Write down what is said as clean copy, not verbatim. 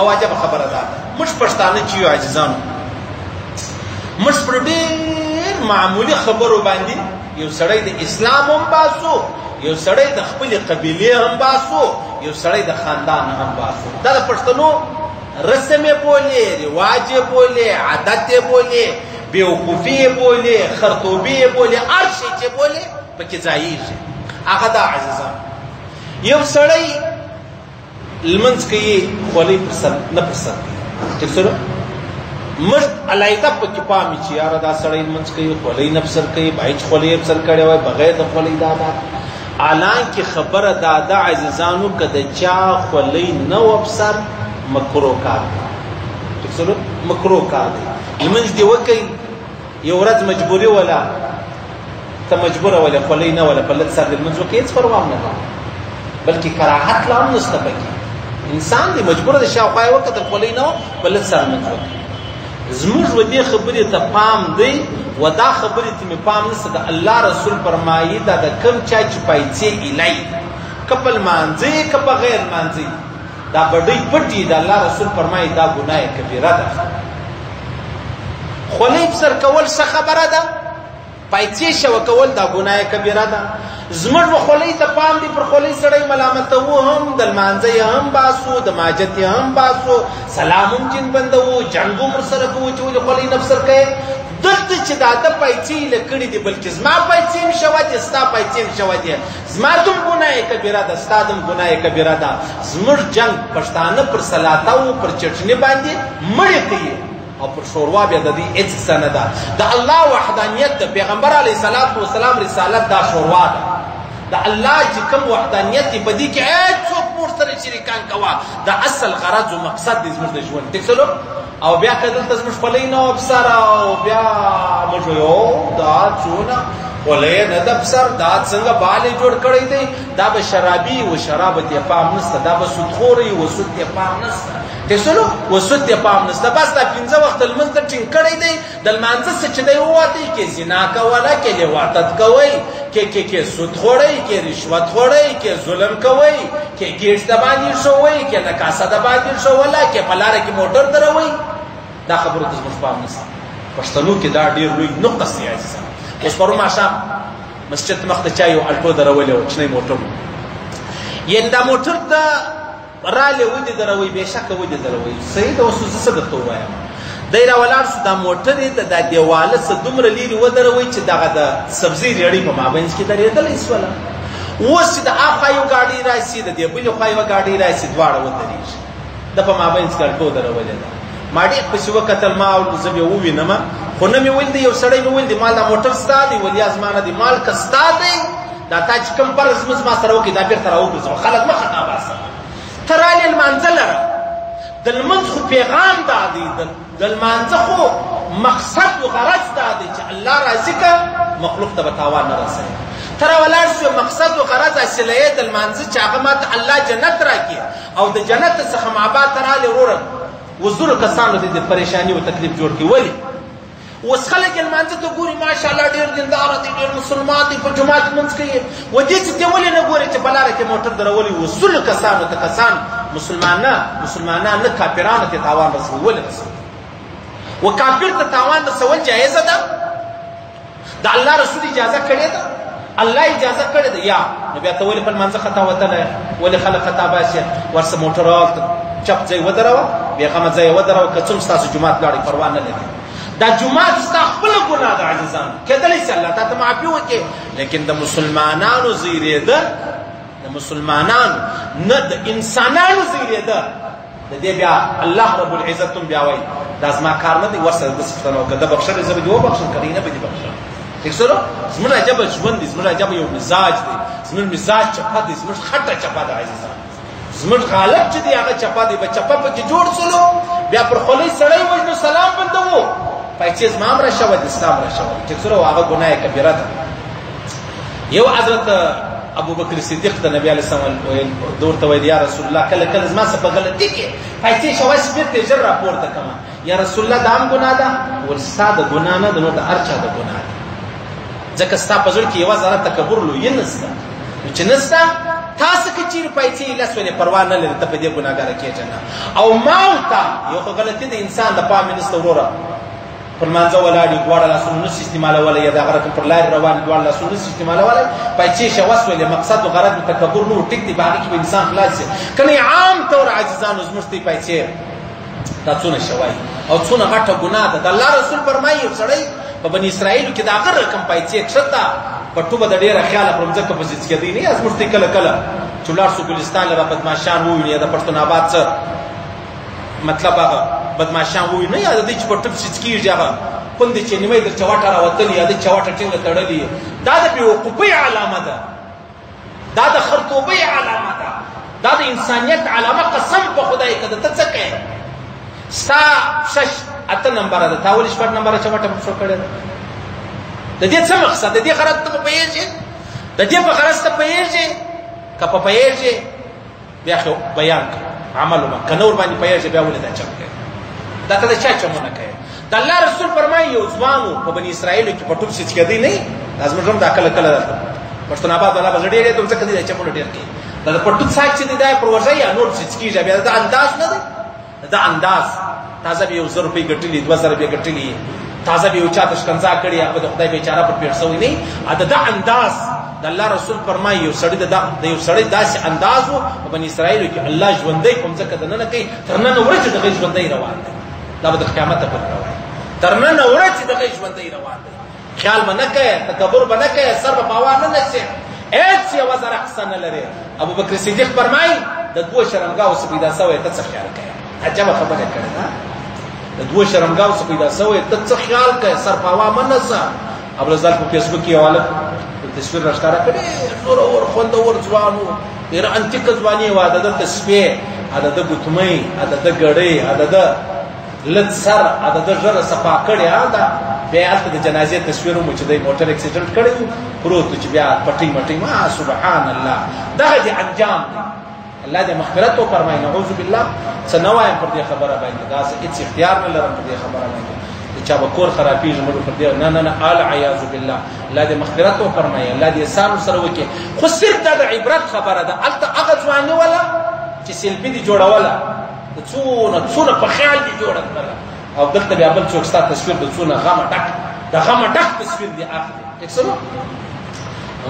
او عجب خبره ده موږ پښتانه چې یو عزیزانو موږ پر ډېر معمولي خبرو باندې یو سړی د اسلام هم باسو یو سړی د خپلې قبیلې هم باسو یو سړی د خاندان هم باسو دا د پښتنو رسم یې بولې رواج یې بولې عادت یې بولې بیوقوفي یې بولې خرطوبي یې بولې هر شی چې بولې پکې ځایېږي هغه دا عزیزان یو سړی لمونځ کوي خولۍ پر سر نه پر سر کوي ټیک سره موږ علاحده پکې پام وي چې یاره دا سړی لمونځ کوي خولۍ نه پر سر کوي باید چې خولۍ پر سر کړې وای بغیر د خولۍ دا حالانکې خبره دا ده عزیزانو که د چا خولۍ نه و پر سر مکروه کار دی ټیک سره مکروه کار دی لمونځ دې وکړئ یو ورځ مجبوري ولا ته مجبوره ولا خولۍ نه ولا په لږ سر دې لمونځ وکړې هېڅ پروا هم نه ده بلکې کراهت لا هم نشته پکې انسان دی مجبور دی شاوخوا یې وکتل خولۍ نه وه په لږ سر لمونځ وکړي زموږ و دې خبرې ته پام دی و دا خبرې ته مې پام نشته د الله رسول فرمایي دا د کوم چا چې پایڅې ایلی که په لمانځه که په غیر لمانځه دا بډۍ پټي د الله رسول فرمایي دا ګناه کبیره ده خولۍ په سر کول څه خبره ده پایڅې شوه کول دا ګناه کبیره ده زموږ به خولۍ ته پام دی پر خولۍ سړی ملامتوو هم د لمانځه یې هم باسو د ماجت یې هم باسو سلام هم جن بندوو جنګ هم ورسره کوو چې ولې خولۍ نه پر سر کوې دلته چې دا د پایڅې یې له کړي دي بلکې زما پایڅې هم شوه دي ستا پایڅې هم شوه دي زما دوم ګناه کبیره ده ستا دوم ګناه کبیره ده زموږ جنګ پښتانه پر سلاتاو پر چټني باندې مړې کوي او پر شوروا بیا د دې هېڅ څه نه ده د الله وحدانیت د پیغمبر علیه السلام رسالت دا شوروا ده د الله چې کوم وحدانیت دی په دې کې هېڅوک موږ سره شریکان کوه دا اصل غرض و مقصد دی زموږ د ژوند ټیک سلو او بیا که دلته زموږ خولۍ نه وه په سر او بیا موږ وایو دا څونه خولۍ نه ده په سر دا څنګه بال یې جوړ کړی دی دا به شرابي و شراب ته یې پام نشته دا به سودخوري و سود ته یې پام نشته ټیک سلو و سود ته یې پام نشته بس دا 15 وخته لمونځ ته ټینګ کړی دی د لمانځه څه چې دی ووتی کې زنا کوله کې لواطت کوئ کې سود خوړی کې رشوت خوړی کې ظلم کوئ کې ګیټس د باندې شوئ کې نکاسه د باندې شوله کې په لاره کې موټر دروئ دا خبرو ته زموږ پام نشته پښتنو کې دا ډېر لوی نقطه دی عزیزان اوس پرون ماښام مسجد مخ ته چا یو الټو درولې وه کوچنی موټر یعنې دا موټر ته رالی ودې دروئ بېشکه ودې دروئ صحیح ده اوس زه څه درته ووایم دی راولاړ شو دا موټر یې د دا دیواله څه دومره لرې ودروئ چې دغه د سبزۍ ریړۍ په مابینځ کې درېدلی شوله اوس چې د هاخوا یو ګاډۍ راشي د دې بلې خوا یوه ګاډۍ راشي دواړه ودرېږي د په مابینځ کې الټو درولې ده ما ډېر پسې وکتل ما زه بیا ووینمه خو نه مې ویل دی یو سړی مې ویل دی مال دا موټر ستا دی ول یا زما نه دی مال که ستا دی دا تا چې کوم فرض ما سره وکړي دا بېرته راوګرځوه خلک مه خطا باسه ته رالې لمانځه لره د لمونځ خو پیغام دا دی د لمانځه خو مقصد و غرض دا دی چې الله راضي که مخلوق ته به تاوان نه رسوي ته راولاړ شوې مقصد و غرض حاصله یې د لمانځه چې هغه ما ته الله جنت راکړي او د جنت څخه مابعد ته رالې وروره وزرو کسانو د پریشاني و تکلیف جوړ کړي ولې اوس خلک یې لمانځه ته ګوري ماشاءالله ډېر دینداره دي ډېر مسلمان دي په جومات لمونځ کوي و دې چې ته ولې نه ګورې چې په لاره کې موټر درولي وزرو کسانو ته کسان مسلمانان نه کافرانو ته تاوان رسوي ولې رسوي و کافر ته تاوان رسول جایزه ده د الله رسول اجازه کړې ده الله اجازه کړې ده یا نو بیا ته ولې په لمانځه خطا وتلی ولې خلک خطا باسي ورسه موټر راوړه چپ ځای ودروه بېغمه ځای ودروه که څوم ستاسو جومات لاړئ پروا نه لري دا جومات ستا خپله ګناه ده عزیزانو کېدلی شي الله تا ته معافي وکړي لیکن د مسلمانانو زیرېده د مسلمانانو نه د انسانانو زیرېده د دې بیا الله رب العزت هم بیا وایي دا زما کار نه دی ورسره داسې پوښتنه وکړه ده بخښلی زه به دې وبخښم که نه به دې بخښم ٹھیک سره زموږ عجبه ژوند دی زموږ عجبه یو مزاج دی زموږ مزاج چپه دی زموږ خټه چپه ده عزیزانو زموږ غالب چې دی هغه چپه دی به چپه پکې جوړ سولو بیا پر خولۍ سړی وژنو سلام بندوو پایڅې زما هم راشوه دي ستا هم راشوه دي ټیک سره هغه ګناه کبیره ده یو حضرت ابوبکر صدیق ته نبی علیه السلام ورته ویل یا رسول الله کله کله زما څه په غلطي کې پایڅې شوه چې بېرته یې ژر راپورته کړمه یا رسول الله دا هم ګناه ده ول ستا د ګناه نه ده نو د هر چا د ګناه ده ځکه ستا په زړه کې یوه ذره تکبر لویي نشته نو چې نشته تاسو کې چیرې پیسې لسولې پروا نه لري ته په دې ګناهګار کېږه نه او ما ته یو خو غلطي د انسان د پام نشته وروره پر مانځه ولاړې دواړه لاسونه نشي استعمالولی یا دغه رقم پر لارې روان دواړه لاسونه نشي استعمالولی پیسې شه وسولې مقصد و غرض د تکبر نه و ټیک دی په هغې کې به انسان خلاص شي کنې عام طور عزیزانو زموږ ته پیسې دا څونه شوی او څونه غټه ګناه ده د الله رسول فرمایي یو سړی په بني اسرائیلو کې د هغه رقم پیسې کښته پټو به د ډېره خیاله پر مځکه پسې څکېدی نه یا زموږ ته کله کله چې ولاړ شو ګلستان له به بدماشان وویني یا د پښتون آباد څه مطلب هغه بدماشان وویني یا د دې چې پټو پسې څکېږي هغه پوندې چې نیمه در چوټه راوتلي یا د چوټه ټینګه تړلي دا د بېوقوفۍ علامه ده دا د خرطوبۍ علامه ده دا د انسانیت علامه قسم په خدای که ته څه کوې ستا 6 8 نمبره ده تا ولې 6 نمبره چوټه پسو کړې ده د دې څه مقصد د دې غرض ته پوهېږې د دې په غرض ته پوهېږې که په پوهېږې بیا خو بیان کړه عمل وکړه که نه ورباندې پوهېږې بیا ولې دا چم کوې دا ته د چا چمونه کوې د الله رسول فرمایي یو ځوان و په بني اسرائیلو کې په ټوپ څکېدی نه دا زموږ هم دا کله کله ده پښتون آباد والا به زه ډېر یې ځکه دی دا چمونه ډېر کوي دا د پټو څاک چې دی دا یې پر وژه یا نور څکېږي بیا دا انداز نه دی دا انداز تازه به یو 100 روپۍ ګټلي 2000 روپۍ ګټلي تازه به یو چاته شکنځا کړي هغه د خدای بیچاره پر پیټ سوی نه دا انداز د الله رسول فرمایي یو سړی د یو سړی داسې انداز و په بني اسرائیلو کې الله ژوندی په مځکه دننه کوي تر نن ورځې دغه ژوندی روان دی دا به د قیامته پورې روان تر نن ورځې دغه ژوندی روان دی خیال به نه کوې تکبر به نه کوې سر به په هوا نه نڅې هېڅ یوه ذره قصه نه لرې ابوبکر صدیق فرمایي د 2 شرمګاو څه پیدا سوی ته څه خیال کوې عجبه خبره کړې ده د 2 شرمګاو څه پیدا سوی ته څه خیال کوې سر په هوا مه نڅه ابوالرزاق په فیسبوک کې یو هلک تصویر راښکاره کړی زورور خوندور ځوان و ډېره انتیکه ځواني وه د ده تسپې د ده ګوتمۍ د ده ګړۍ د ده لږ سر د ده ژره صفا کړې دا بیا یې هلته د جنازې تصویر ومو چې دی موټر اکسیډنټ کړی و پروت و چې بیا پټۍ مټۍ ما سبحان الله دغه دې انجام دی الله دې مغفرت وفرمایي نعوذ بالله څه نه وایم پر دې خبره باندې داسې هېڅ اختیار نه لرم پر دې خبره باندې د چا به کور خرابېږي موږ پر دې نه نه نه العیاذ بالله الله دې مغفرت وفرمایي الله دې احسان ورسره وکړي خو صرف دا د عبرت خبره ده هلته هغه ځواني وله چې سیلفي دې جوړوله د څونه په خیال دې جوړه کړله او دلته بیا بل څوک ستا تصویر د څونه غمه ډک د غمه ډک تصویر دې اخلي ټیک څه